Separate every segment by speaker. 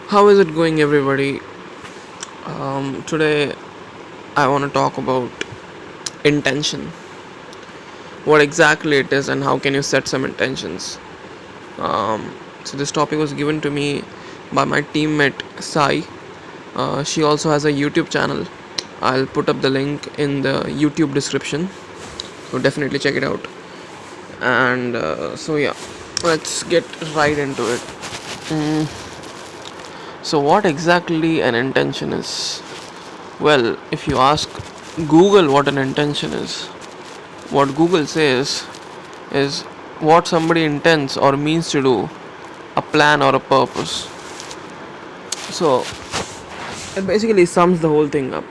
Speaker 1: How is it going, everybody? Today, I want to talk about intention. What exactly it is, and how can you set some intentions? So, this topic was given to me by my teammate Sai. She also has a YouTube channel. I'll put up the link in the YouTube description. So, definitely check it out. And yeah, let's get right into it. So, what exactly an intention is? Well, if you ask Google what an intention is, what Google says is what somebody intends or means to do, a plan or a purpose. So, it basically sums the whole thing up.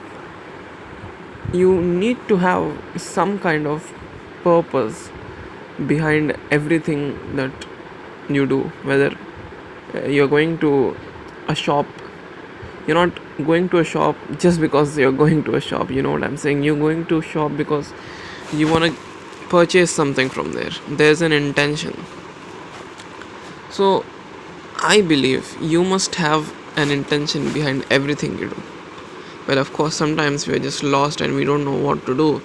Speaker 1: You need to have some kind of purpose behind everything that you do, whether you're going to a shop. You're not going to a shop just because you're going to a shop, you know what I'm saying? You're going to a shop because you want to purchase something from there. There's an intention. So I believe you must have an intention behind everything you do. Well, of course, sometimes we're just lost and we don't know what to do.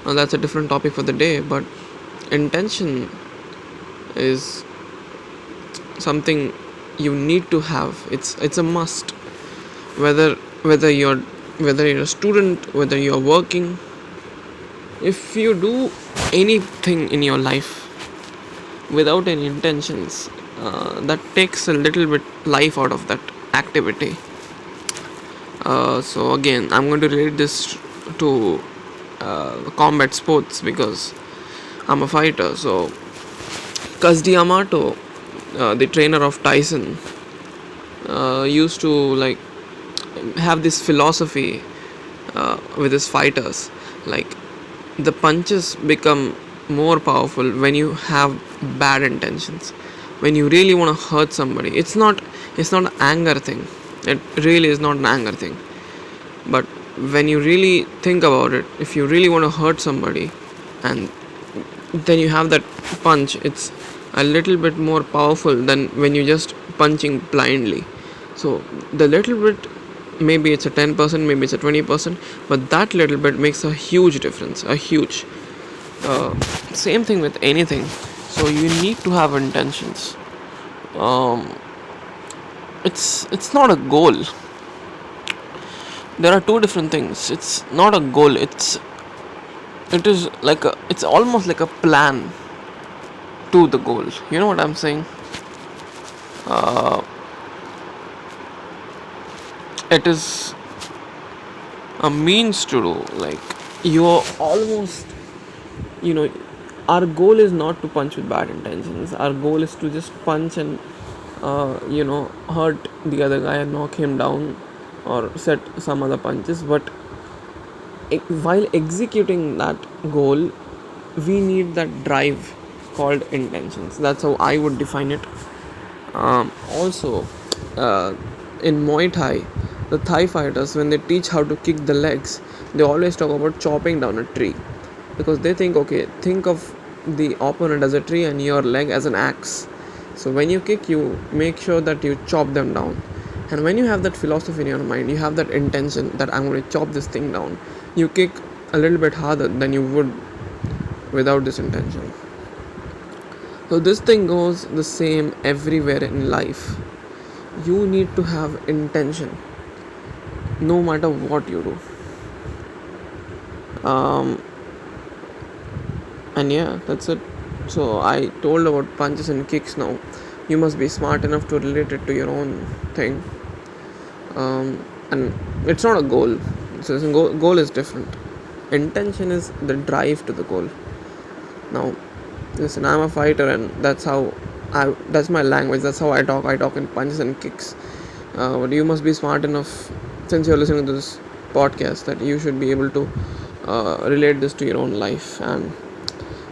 Speaker 1: Now, that's a different topic for the day, but intention is something you need to have. It's a must. Whether whether you're whether you're a student, whether you're working, if you do anything in your life without any intentions, that takes a little bit life out of that activity. So again, I'm going to relate this to combat sports because I'm a fighter. So Kazdi Amato, the trainer of Tyson, used to like have this philosophy with his fighters. Like, the punches become more powerful when you have bad intentions. When you really want to hurt somebody, it's not an anger thing. It really is not an anger thing. But when you really think about it, if you really want to hurt somebody, and then you have that punch, it's a little bit more powerful than when you're just punching blindly. So the little bit, maybe it's a 10%, maybe it's a 20%, but that little bit makes a huge difference, a huge. Same thing with anything. So you need to have intentions. um, it's not a goal. There are two different things. It's not a goal. It's almost like a plan to the goal. You know what I'm saying? uh, it is a means to do, like, you're almost, you know our goal is not to punch with bad intentions. Our goal is to just punch and hurt the other guy and knock him down, or set some other punches. But while executing that goal, we need that drive called intentions. That's how I would define it. Also, in Muay Thai, the Thai fighters, when they teach how to kick the legs, they always talk about chopping down a tree, because they think, okay, think of the opponent as a tree and your leg as an axe. So when you kick, you make sure that you chop them down. And when you have that philosophy in your mind, you have that intention that I'm going to chop this thing down, you kick a little bit harder than you would without this intention. So this thing goes the same everywhere in life. You need to have intention no matter what you do. Um, and yeah, that's it. So I told about punches and kicks. Now you must be smart enough to relate it to your own thing. And it's not a goal. So goal is different. Intention is the drive to the goal. Now, listen, I'm a fighter, and that's my language. That's how I talk. I talk in punches and kicks. But you must be smart enough, since you're listening to this podcast, that you should be able to relate this to your own life. And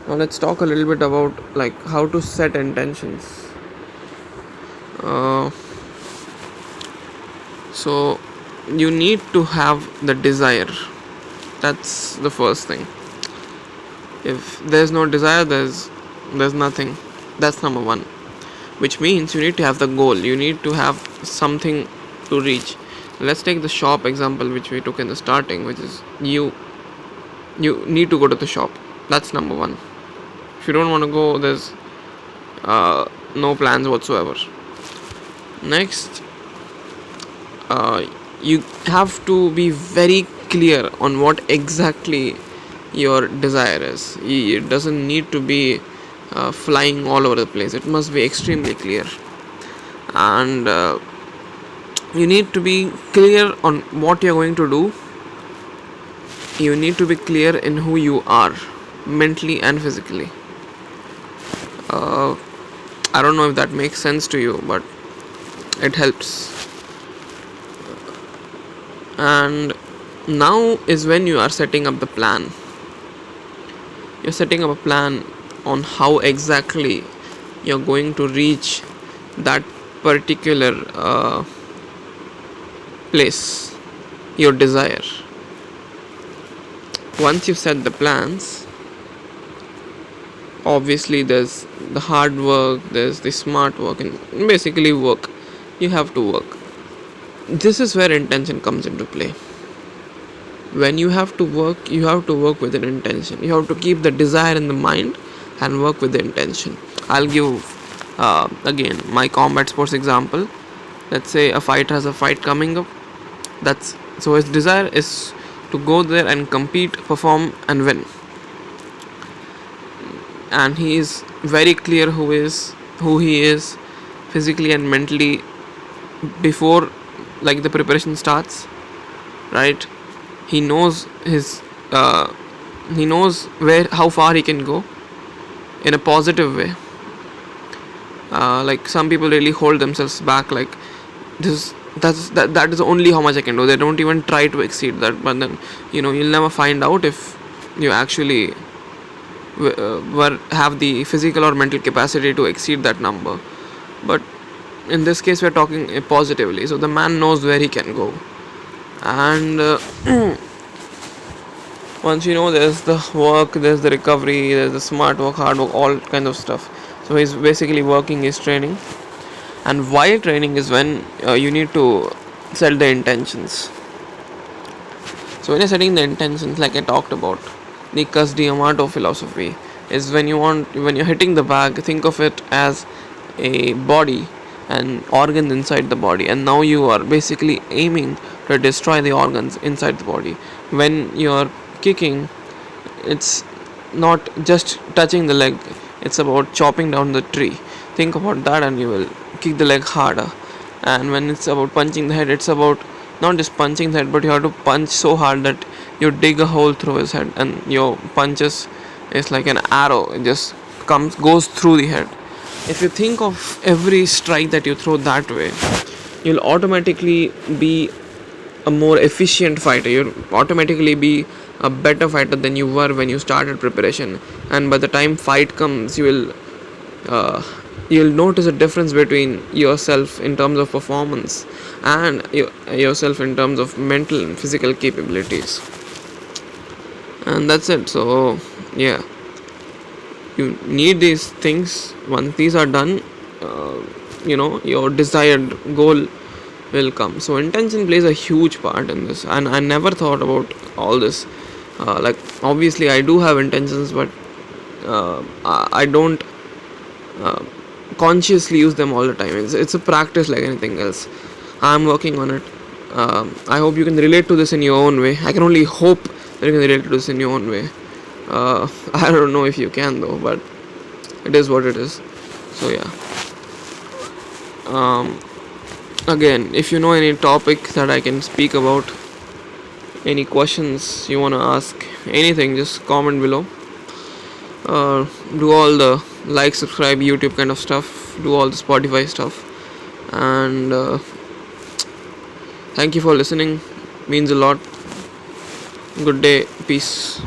Speaker 1: now let's talk a little bit about, like, how to set intentions. Uh, so you need to have the desire. That's the first thing. If there's no desire, there's nothing. That's number one. Which means you need to have the goal. You need to have something to reach. Let's take the shop example which we took in the starting, which is you need to go to the shop. That's number one. If you don't want to go, there's no plans whatsoever. Next, you have to be very clear on what exactly your desire is. It doesn't need to be flying all over the place. It must be extremely clear, and you need to be clear on what you're going to do. You need to be clear in who you are, mentally and physically. I don't know if that makes sense to you, but it helps. And now is when you are setting up the plan. You're setting up a plan on how exactly you're going to reach that particular place, your desire. Once you've set the plans, obviously there's the hard work, there's the smart work, and basically work. You have to work. This is where intention comes into play. When you have to work with an intention. You have to keep the desire in the mind and work with the intention. I'll give again my combat sports example. Let's say a fighter has a fight coming up. That's so his desire is to go there and compete, perform, and win. And he is very clear who he is physically and mentally before the preparation starts, right? He knows where how far he can go in a positive way. Some people really hold themselves back, like that is only how much I can do. They don't even try to exceed that, but then you'll never find out if you actually have the physical or mental capacity to exceed that number. But in this case we're talking positively, so the man knows where he can go. And once there's the work, there's the recovery, there's the smart work, hard work, all kinds of stuff. So he's basically working his training, and while training is when you need to set the intentions. So when you're setting the intentions, like I talked about, the Cusdy Amato philosophy is when you're hitting the bag, think of it as a body and organs inside the body, and now you are basically aiming to destroy the organs inside the body. When you're kicking, it's not just touching the leg, it's about chopping down the tree. Think about that and you will kick the leg harder. And when it's about punching the head, it's about not just punching the head, but you have to punch so hard that you dig a hole through his head, and your punches is like an arrow. It just goes through the head. If you think of every strike that you throw that way, you'll automatically be a more efficient fighter. You'll automatically be a better fighter than you were when you started preparation. And by the time fight comes, you'll notice a difference between yourself in terms of performance and yourself in terms of mental and physical capabilities. And that's it. So yeah, you need these things. Once these are done, your desired goal will come. So intention plays a huge part in this, and I never thought about all this. Obviously I do have intentions, but I don't consciously use them all the time. It's a practice like anything else. I'm working on it. I hope you can relate to this in your own way. I can only hope that you can relate to this in your own way. I don't know if you can though, but it is what it is. So yeah. Again, if you know any topic that I can speak about, any questions you want to ask, anything, just comment below. Do all the like, subscribe, YouTube kind of stuff, do all the Spotify stuff, and thank you for listening. Means a lot. Good day. Peace.